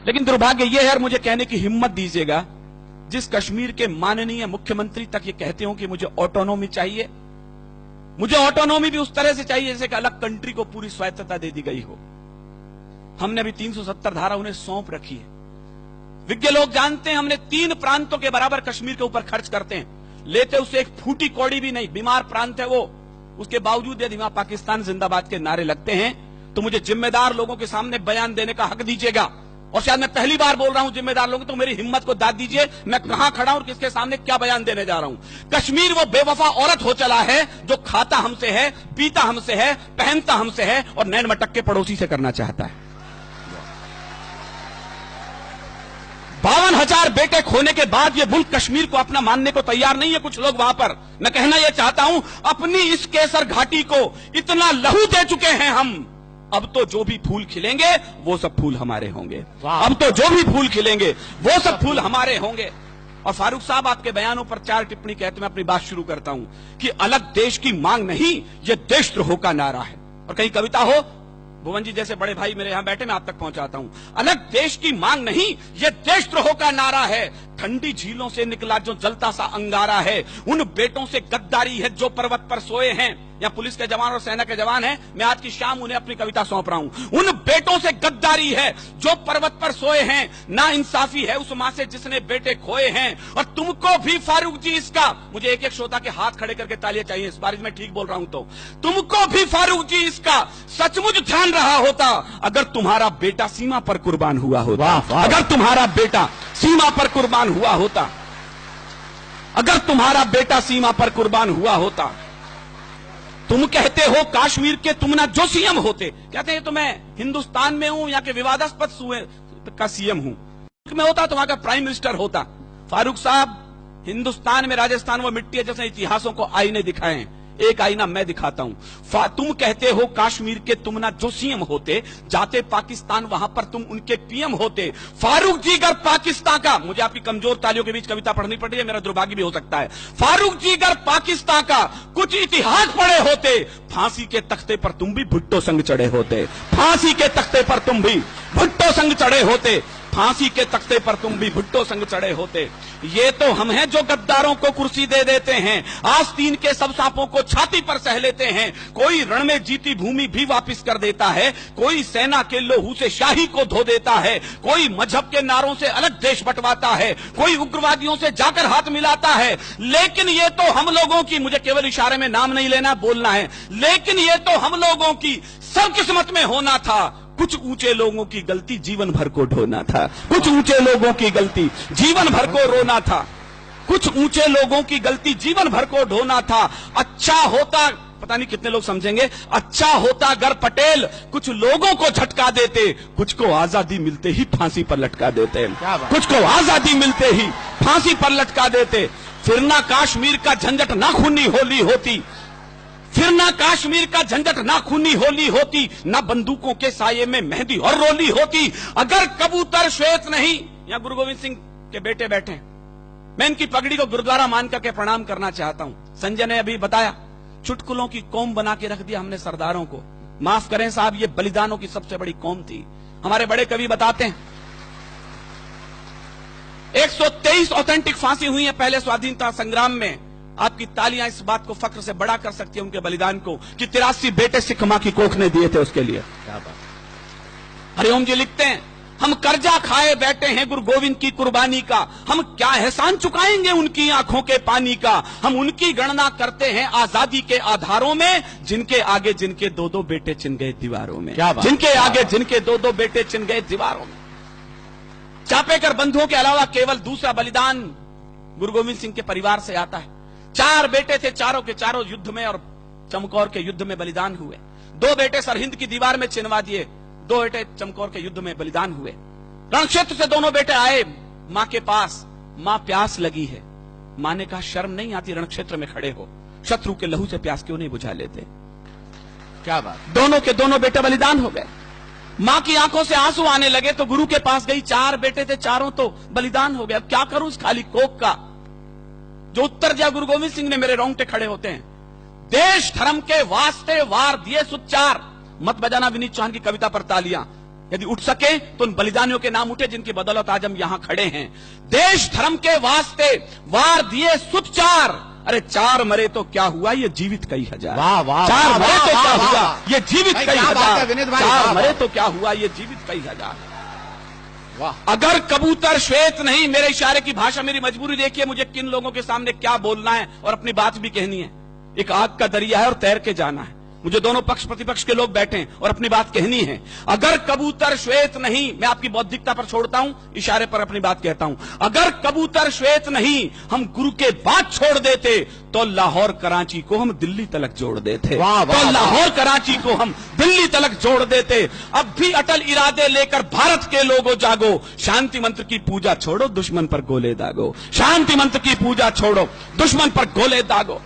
लेकिन दुर्भाग्य यह है, और मुझे कहने की हिम्मत दीजिएगा, जिस कश्मीर के माननीय मुख्यमंत्री तक ये कहते हो कि मुझे ऑटोनॉमी चाहिए, मुझे ऑटोनॉमी भी उस तरह से चाहिए जैसे कि अलग कंट्री को पूरी स्वायत्तता दे दी गई हो। हमने अभी 370 धारा उन्हें सौंप रखी है। विज्ञ लोग जानते हैं हमने 3 प्रांतों के बराबर कश्मीर के ऊपर खर्च करते हैं, लेते उसे एक फूटी कौड़ी भी नहीं। बीमार प्रांत है वो, उसके बावजूद यदि वहां पाकिस्तान जिंदाबाद के नारे लगते हैं तो मुझे जिम्मेदार लोगों के सामने बयान देने का हक दीजिएगा। और शायद मैं पहली बार बोल रहा हूं जिम्मेदार लोगों, तो मेरी हिम्मत को दाद दीजिए, मैं कहां खड़ा हूं और किसके सामने क्या बयान देने जा रहा हूं। कश्मीर वो बेवफा औरत हो चला है जो खाता हमसे है, पीता हमसे है, पहनता हमसे है और नैन मटक के पड़ोसी से करना चाहता है। 52,000 बेटे खोने के बाद ये मुल्क कश्मीर को अपना मानने को तैयार नहीं है कुछ लोग वहां पर। मैं कहना यह चाहता हूं, अपनी इस केसर घाटी को इतना लहू दे चुके हैं हम, अब तो जो भी फूल खिलेंगे वो सब फूल हमारे होंगे। अब तो जो भी फूल खिलेंगे वो सब फूल हमारे होंगे। और फारूक साहब, आपके बयानों पर 4 टिप्पणी कहते मैं अपनी बात शुरू करता हूं कि अलग देश की मांग नहीं, ये देशद्रोह का नारा है। और कहीं कविता हो, भुवन जी जैसे बड़े भाई मेरे यहां बैठे, मैं आप तक पहुंचाता हूं। अलग देश की मांग नहीं, ये देशद्रोह का नारा है। ठंडी झीलों से निकला जो जलता सा अंगारा है, उन बेटों से गद्दारी है जो पर्वत पर सोए हैं। या पुलिस के जवान और सेना के जवान हैं, मैं आज की शाम उन्हें अपनी कविता सौंप रहा हूं। उन बेटों से गद्दारी है जो पर्वत पर सोए हैं, ना इंसाफी है उस मां से जिसने बेटे खोए हैं। और तुमको भी फारूक जी इसका, मुझे एक एक श्रोता के हाथ खड़े करके तालियां चाहिए इस बार, मैं ठीक बोल रहा हूं तो, तुमको भी फारूक जी इसका सचमुच ध्यान रहा होता अगर तुम्हारा बेटा सीमा पर कुर्बान हुआ होता। अगर तुम्हारा बेटा सीमा पर कुर्बान हुआ होता, अगर तुम्हारा बेटा सीमा पर कुर्बान हुआ होता। तुम कहते हो कश्मीर के तुम ना जो सीएम होते, कहते हैं तो मैं हिंदुस्तान में हूं, यहाँ के विवादास्पद सूबे का सीएम हूं, मैं होता तो वहां का प्राइम मिनिस्टर होता। फारूक साहब, हिंदुस्तान में राजस्थान वो मिट्टी है जैसे इतिहासों को आईने दिखाए हैं, एक आईना मैं दिखाता हूं। तुम कहते हो कश्मीर के तुम ना जो सीएम होते, जाते पाकिस्तान वहां पर तुम उनके पीएम होते। फारूक जी अगर पाकिस्तान का, मुझे आपकी कमजोर तालियों के बीच कविता पढ़नी पड़ रही है, मेरा दुर्भाग्य भी हो सकता है। फारूक जी अगर पाकिस्तान का कुछ इतिहास पढ़े होते, फांसी के तख्ते पर तुम भी भुट्टो संग चढ़े होते। फांसी के तख्ते पर तुम भी भुट्टो संग चढ़े होते। फांसी के तख्ते पर तुम भी भुट्टो संग चढ़े होते। ये तो हम हैं जो गद्दारों को कुर्सी दे देते हैं, आस्तीन के सब सांपों को छाती पर सह लेते हैं। कोई रण में जीती भूमि भी वापिस कर देता है, कोई सेना के लोहू से शाही को धो देता है, कोई मजहब के नारों से अलग देश बंटवाता है, कोई उग्रवादियों से जाकर हाथ मिलाता है। लेकिन ये तो हम लोगों की, मुझे केवल इशारे में नाम नहीं लेना, बोलना है, लेकिन ये तो हम लोगों की सब किस्मत में होना था। कुछ ऊंचे लोगों की गलती जीवन भर को ढोना था, कुछ ऊंचे लोगों की गलती जीवन भर को रोना था, कुछ ऊंचे लोगों की गलती जीवन भर को ढोना था। अच्छा होता, पता नहीं कितने लोग समझेंगे, अच्छा होता अगर पटेल कुछ लोगों को झटका देते, कुछ को आजादी मिलते ही फांसी पर लटका देते, कुछ को आजादी मिलते ही फांसी पर लटका देते। फिर ना कश्मीर का झंझट ना खूनी होली होती, फिर ना कश्मीर का झंझट ना खूनी होली होती, ना बंदूकों के साये में मेहंदी और रोली होती। अगर कबूतर श्वेत नहीं, यहां गुरु गोविंद सिंह के बेटे बैठे, मैं इनकी पगड़ी को गुरुद्वारा मान करके प्रणाम करना चाहता हूं। संजय ने अभी बताया, चुटकुलों की कौम बना के रख दिया हमने सरदारों को। माफ करें साहब, ये बलिदानों की सबसे बड़ी कौम थी। हमारे बड़े कवि बताते हैं 123 ऑथेंटिक फांसी हुई है पहले स्वाधीनता संग्राम में। आपकी तालियां इस बात को फख्र से बड़ा कर सकती है उनके बलिदान को कि 83 बेटे सिख मां की कोख ने दिए थे उसके लिए। क्या बात। हरिओम जी लिखते हैं, हम कर्जा खाए बैठे हैं गुरु गोविंद की कुर्बानी का, हम क्या एहसान चुकाएंगे उनकी आंखों के पानी का। हम उनकी गणना करते हैं आजादी के आधारों में, जिनके आगे जिनके 2-2 बेटे चिन गए दीवारों में, जिनके आगे जिनके 2-2 बेटे चिन गए दीवारों में। चापेकर बंधुओं के अलावा केवल दूसरा बलिदान गुरु गोविंद सिंह के परिवार से आता है। 4 बेटे थे, चारों के चारों युद्ध में और चमकौर के युद्ध में बलिदान हुए। 2 बेटे सरहिंद की दीवार में चिनवा दिए, 2 बेटे चमकौर के युद्ध में बलिदान हुए। रणक्षेत्र से दोनों बेटे आए मां के पास, मां प्यास लगी है। मां ने कहा शर्म नहीं आती रणक्षेत्र में खड़े हो, शत्रु के लहू से प्यास क्यों नहीं बुझा लेते। क्या बात। दोनों के दोनों बेटे बलिदान हो गए। मां की आंखों से आंसू आने लगे तो गुरु के पास गई, 4 बेटे थे, चारों तो बलिदान हो गए, अब क्या करूं इस खाली कोख का। जो उत्तर दिया गुरु गोविंद सिंह ने, मेरे रोंगटे खड़े होते हैं। देश धर्म के वास्ते वार दिए सुच्चार, मत बजाना विनीत चौहान की कविता पर तालियां। यदि उठ सके तो उन बलिदानियों के नाम उठे जिनकी बदौलत आज हम यहां खड़े हैं। देश धर्म के वास्ते वार दिए सुत चार, अरे चार मरे तो क्या हुआ, ये जीवित कई हजार। वाह वाह, चार मरे तो क्या हुआ, ये जीवित कई हजार। चार मरे तो क्या हुआ, ये जीवित कई हजार। वाह। अगर कबूतर श्वेत नहीं, मेरे इशारे की भाषा, मेरी मजबूरी देखिए मुझे किन लोगों के सामने क्या बोलना है और अपनी बात भी कहनी है। एक आग का दरिया है और तैर के जाना है। मुझे दोनों पक्ष प्रतिपक्ष के लोग बैठे हैं और अपनी बात कहनी है। अगर कबूतर श्वेत नहीं, मैं आपकी बौद्धिकता पर छोड़ता हूं, इशारे पर अपनी बात कहता हूं। अगर कबूतर श्वेत नहीं, हम गुरु के बात छोड़ देते तो लाहौर कराची को हम दिल्ली तलक जोड़ देते। तो लाहौर कराची को हम दिल्ली तलक जोड़ देते। अब भी अटल इरादे लेकर भारत के लोगों जागो, शांति मंत्र की पूजा छोड़ो, दुश्मन पर गोले दागो। शांति मंत्र की पूजा छोड़ो, दुश्मन पर गोले दागो।